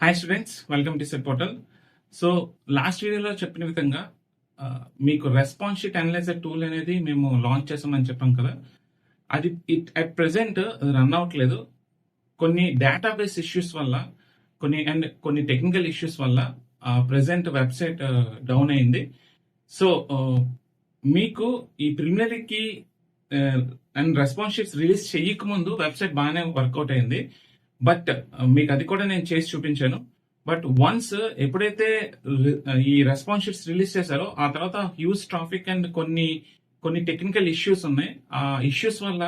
Hi students, welcome to set portal. So last వీడియోలో చెప్పిన విధంగా మీకు రెస్పాన్స్ షీట్ అనలైజర్ టూల్ అనేది మేము లాంచ్ చేసామని చెప్పాం కదా. అది అట్ ప్రెసెంట్ రన్ అవ్వట్లేదు. కొన్ని డేటాబేస్ ఇష్యూస్ వల్ల, కొన్ని టెక్నికల్ ఇష్యూస్ వల్ల ప్రెసెంట్ వెబ్సైట్ డౌన్ అయింది. సో మీకు ఈ ప్రిలిమినరీకి అండ్ రెస్పాన్స్ షీట్స్ రిలీజ్ చేయకముందు వెబ్సైట్ బాగానే వర్కౌట్ అయింది. బట్ మీకు అది కూడా నేను చేసి చూపించాను. బట్ వన్స్ ఎప్పుడైతే ఈ రెస్పాన్స్ షీట్స్ రిలీజ్ చేశారో ఆ తర్వాత హ్యూజ్ ట్రాఫిక్ అండ్ కొన్ని టెక్నికల్ ఇష్యూస్ ఉన్నాయి. ఆ ఇష్యూస్ వల్ల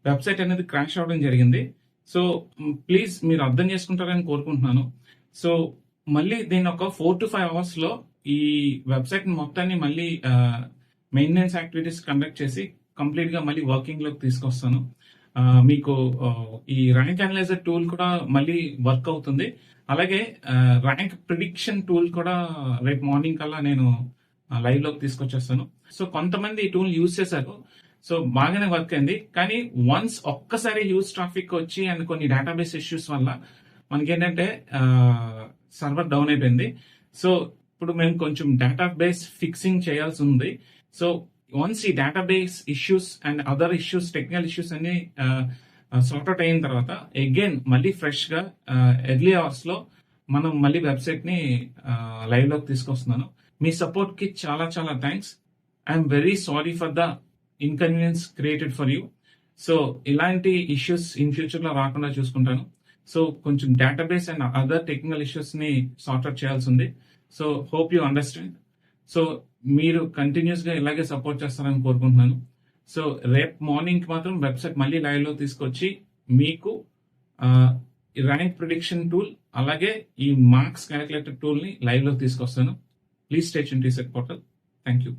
వెబ్సైట్ అనేది క్రాష్ అవ్వడం జరిగింది. సో ప్లీజ్ మీరు అర్థం చేసుకుంటారని కోరుకుంటున్నాను. సో మళ్ళీ దీన్ని ఒక 4 to 5 hours లో ఈ వెబ్సైట్ మొత్తాన్ని మళ్ళీ మెయింటెనెన్స్ యాక్టివిటీస్ కండక్ట్ చేసి కంప్లీట్ గా మళ్ళీ వర్కింగ్ లోకి తీసుకొస్తాను. మీకు ఈ ర్యాంక్ అనలైజర్ టూల్ కూడా మళ్ళీ వర్క్ అవుతుంది. అలాగే ర్యాంక్ ప్రిడిక్షన్ టూల్ కూడా రేపు మార్నింగ్ కల్లా నేను లైవ్ లోకి తీసుకొచ్చేస్తాను. సో కొంతమంది ఈ టూల్ యూజ్ చేశారు, సో బాగానే వర్క్ అయింది. కానీ వన్స్ ఒక్కసారి హ్యూజ్ ట్రాఫిక్ వచ్చి అండ్ కొన్ని డేటాబేస్ ఇష్యూస్ వల్ల మనకేంటంటే సర్వర్ డౌన్ అయిపోయింది. సో ఇప్పుడు మేము కొంచెం డేటాబేస్ ఫిక్సింగ్ చేయాల్సి ఉంది. సో వన్స్ ఈ database issues and other issues, technical issues అన్ని సార్ట్ అవుట్ అయిన తర్వాత అగైన్ మళ్ళీ ఫ్రెష్ గా ఎర్లీ అవర్స్ లో మనం మళ్ళీ వెబ్సైట్ ని లైవ్ లోకి తీసుకొస్తున్నాను. మీ సపోర్ట్ కి చాలా చాలా thanks. I'm very sorry for the inconvenience created for you. So ఇలాంటి ఇష్యూస్ ఇన్ ఫ్యూచర్ లో రాకుండా చూసుకుంటాను. సో కొంచెం database and other technical issues ని సార్ట్ అవుట్ చేయాల్సి ఉంది. So hope you understand. So మీరు కంటిన్యూస్ గా ఇలాగే సపోర్ట్ చేస్తారని కోరుకుంటున్నాను. సో రేపు మార్నింగ్ మాత్రం వెబ్సైట్ మళ్ళీ లైవ్ లో తీసుకొచ్చి మీకు ర్యాంక్ ప్రిడిక్షన్ టూల్ అలాగే ఈ మార్క్స్ క్యాలిక్యులేటర్ టూల్ ని లైవ్ లో తీసుకొస్తాను. Please stay tuned to set portal. Thank you.